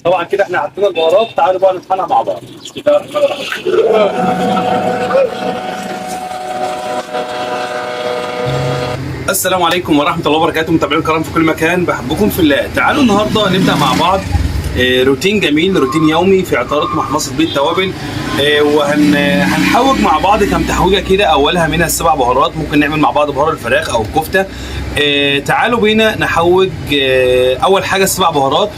طبعا كده احنا حطينا البهارات، تعالوا بقى نطحنها مع بعض. السلام عليكم ورحمه الله وبركاته، متابعين الكرام في كل مكان، بحبكم في الله. تعالوا النهارده نبدا مع بعض روتين جميل، روتين يومي في عطاره محمصه بيت توابل. وهنحوج مع بعض كام تحويجه كده، اولها منها السبع بهارات. ممكن نعمل مع بعض بهار الفراخ او الكفته. تعالوا بينا نحوج اول حاجه السبع بهارات،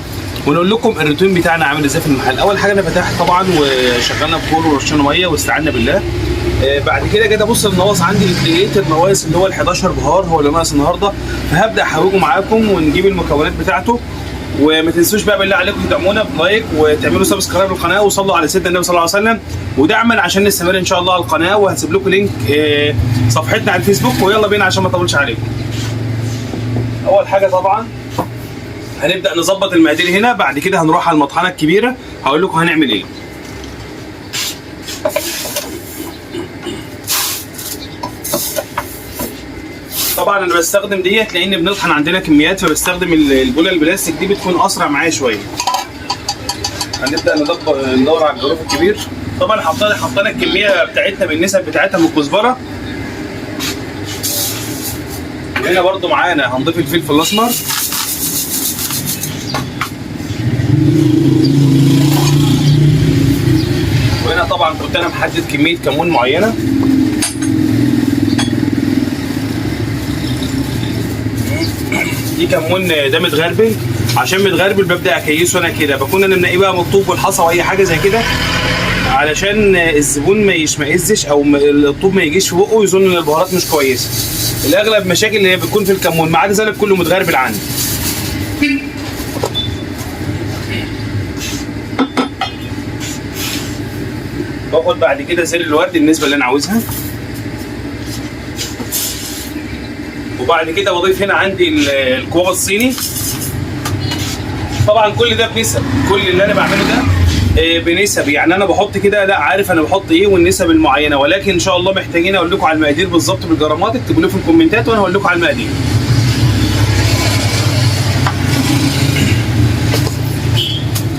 ونقول لكم الروتين بتاعنا عامل ازاي في المحل. اول حاجه انا فتحت طبعا وشغلنا بكور ورشينا ميه واستعنا بالله. بعد كده كده بص النواقص عندي لقيت النواقص اللي هو ال 11 بهار هو اللي ناقص النهارده، فهبدا احوجه معاكم ونجيب المكونات بتاعته. وما تنسوش بقى بالله عليكم تدعمونا بلايك وتعملوا سبسكرايب للقناه وصلوا على سيدنا النبي صلى الله عليه وسلم، ودعما عشان نستمر ان شاء الله على القناه. وهسيب لكم لينك صفحتنا على الفيسبوك، ويلا بينا عشان ما اطولش عليكم. اول حاجه طبعا هنبدا نظبط المقادير هنا، بعد كده هنروح على المطحنه الكبيره هقول لكم هنعمل ايه. طبعا انا بستخدم ديت لان بنطحن عندنا كميات، فبستخدم البوله البلاستيك دي بتكون اسرع معايا شويه. هنبدا ندور على الجروف الكبير. طبعا حطينا الكميه بتاعتنا بالنسب بتاعتها من الكزبره. وهنا برده معانا هنضيف الفلفل الاسمر. وهنا طبعا كنت انا محدد كميه كمون معينه. دي كمون ده متغربل، عشان متغربل ببدا اكيسه انا كده، بكون انا منقيه بقى من الطوب والحصى واي حاجه زي كده، علشان الزبون ما يشمئزش او الطوب ما يجيش في بقه ويظن ان البهارات مش كويسه. الاغلب مشاكل اللي هي بتكون في الكمون، ما عدا ذلك كله متغربل عندي. باخد بعد كده زر الورد النسبه اللي انا عاوزها، وبعد كده بضيف هنا عندي الكوبا الصيني. طبعا كل ده بنسب، كل اللي انا بعمله ده بنسب، يعني انا بحط كده لا عارف انا بحط ايه والنسب المعينه، ولكن ان شاء الله محتاجين اقول لكم على المقادير بالظبط بالجرامات، اكتبوا لي في الكومنتات وانا هقول لكم على المقادير.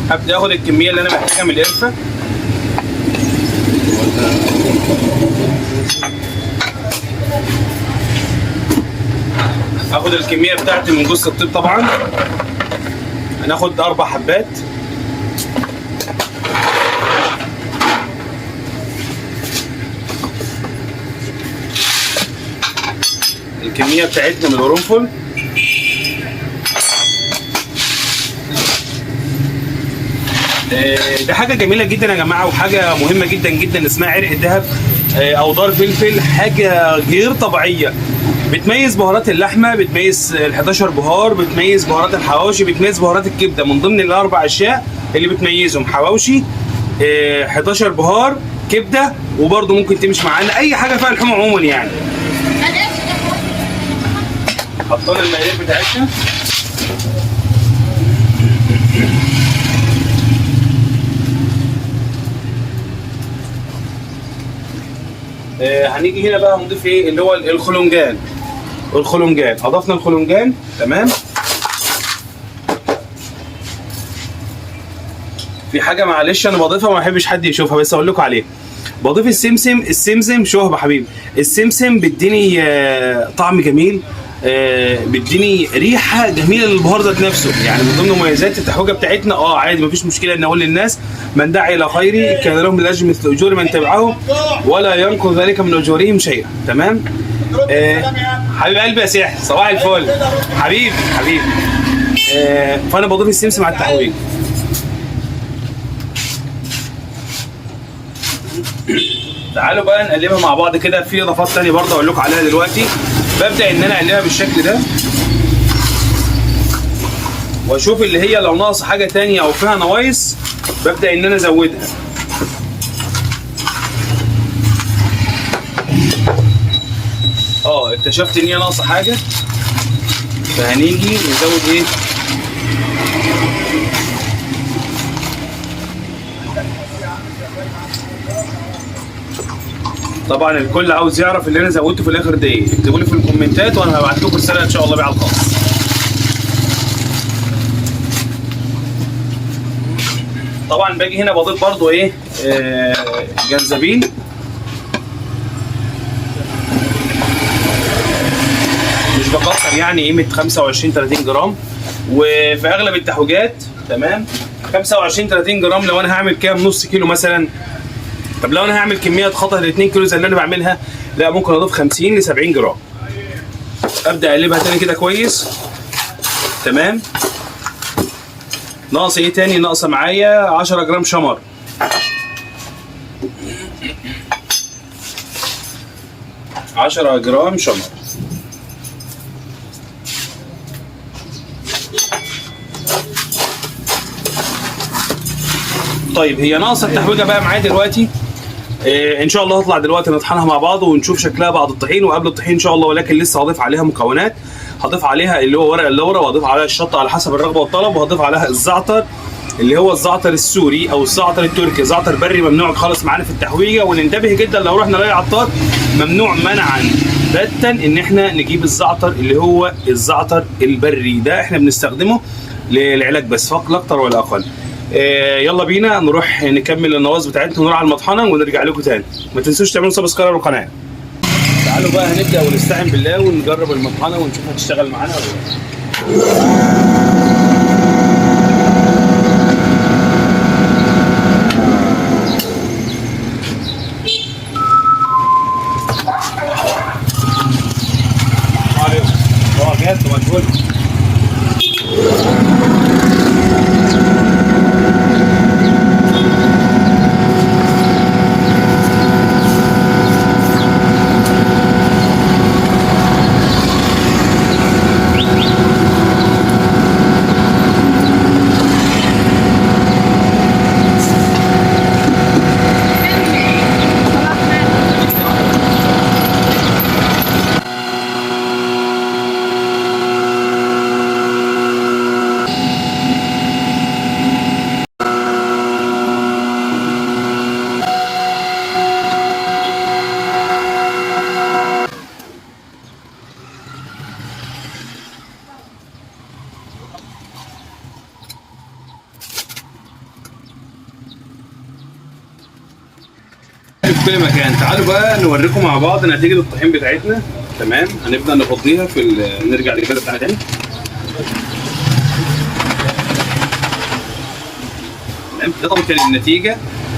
هبدا اخد الكميه اللي انا محتاجها من القرفه. هاخد الكميه بتاعتي من جوز الطيب. طبعا هناخد 4 حبات. الكميه بتاعتنا من القرنفل. ده حاجه جميله جدا يا جماعه، وحاجه مهمه جدا جدا اسمها عرق الذهب او دار فلفل. حاجه غير طبيعيه بتميز بهارات اللحمه، بتميز ال 11 بهار، بتميز بهارات الحواوشي، بتميز بهارات الكبده. من ضمن الاربع اشياء اللي بتميزهم حواوشي، 11 بهار، كبده، وبرده ممكن تمشي معانا اي حاجه فيها لحوم عموما يعني. حطينا المقادير بتاعتنا. هنيجي هنا بقى هنضيف ايه اللي هو الخلنجان. اضفنا الخلنجان. تمام. في حاجه معلش انا بضيفها ما بحبش حد يشوفها بس اقول لكم عليها. بضيف السمسم. شوف يا حبيبي، السمسم بيديني طعم جميل، بيديني ريحه جميله للبهار ذات نفسه. يعني من ضمن مميزات التحويجه بتاعتنا عادي مفيش مشكله ان اقول للناس من دعا الى خيري كان لهم بالاجر مثل اجور من تبعه ولا ينقض ذلك من اجورهم شيئا. تمام. حبيب قلبي يا سحر، صباح الفل حبيبي. فانا بضيف السمسم على التحويج. تعالوا بقى نقلبها مع بعض كده. في اضافات ثانيه برضه اقول لكم عليها دلوقتي. ببدا ان انا اقلبها بالشكل ده، واشوف اللي هي لو ناقص حاجه ثانيه او فيها نواقص ببدا ان انا ازودها. اكتشفت ان هي ناقصه حاجه، فهنيجي نزود ايه؟ طبعا الكل عاوز يعرف اللي انا زودته في الاخر ده ايه، اكتبوا لي في الكومنتات وانا هبعت لكم رساله ان شاء الله بيه على الخاص. طبعا باجي هنا بضيف برضو ايه جنزبيل. مش بكتر يعني قيمه 25 30 جرام. وفي اغلب التحويجات تمام 25 30 جرام. لو انا هعمل كام نص كيلو مثلا. طب لو انا هعمل كميه خطأ ل 2 كيلو زي اللي انا بعملها، لا ممكن اضيف 50 ل 70 جرام. ابدا اقلبها تاني كده كويس تمام. ناقص ايه تاني؟ ناقصه معايا 10 جرام شمر. عشرة جرام شمر. طيب هي ناقصه التحويجه بقى معايا دلوقتي. ان شاء الله هطلع دلوقتي نطحنها مع بعض ونشوف شكلها بعد الطحين وقبل الطحين ان شاء الله، ولكن لسه هضيف عليها مكونات. هضيف عليها اللي هو ورق اللورا، وهضيف عليها الشطه على حسب الرغبه والطلب، وهضيف عليها الزعتر اللي هو الزعتر السوري او الزعتر التركي. زعتر بري ممنوع خالص معانا في التحويجه، وننتبه جدا لو رحنا لاي عطار ممنوع منعا باتا ان احنا نجيب الزعتر اللي هو الزعتر البري. ده احنا بنستخدمه للعلاج بس، فقط لا اكتر ولا اقل. يلا بينا نروح نكمل النواص بتاعتنا ونروح على المطحنه ونرجع لكم تاني. ما تنسوش تعملوا سبسكرايب للقناه. تعالوا بقى هنبدا ونستعين بالله ونجرب المطحنه ونشوف هتشتغل معانا ولا لا. في كل مكان. تعالوا بقى نوريكم مع بعض نتيجه الطحين بتاعتنا. تمام هنبدا نفضيها في نرجع للكده بتاعنا تاني. تمام ده طبعا كان النتيجه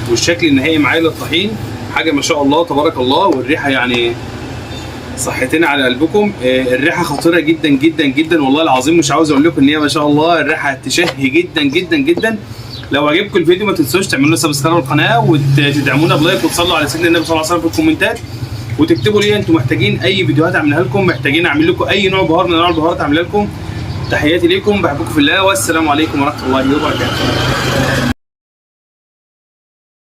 والشكل النهائي معايا للطحين. حاجه ما شاء الله تبارك الله. والريحه يعني صحتنا على قلبكم. الريحه خطيره جدا جدا جدا والله العظيم. مش عاوز اقول لكم ان هي ما شاء الله الريحه تشهي جدا جدا جدا. لو عجبكم الفيديو ما تنسوش تعملوا سبسكرايب للقناه وتدعمونا بلايك وتصلوا على سيدنا النبي صلى الله عليه وسلم في الكومنتات، وتكتبوا لي انتم محتاجين اي فيديوهات اعملها لكم، محتاجين اعمل لكم اي نوع بهار من انواع البهارات اعملها لكم. تحياتي ليكم، بحبكم في الله، والسلام عليكم ورحمه الله وبركاته.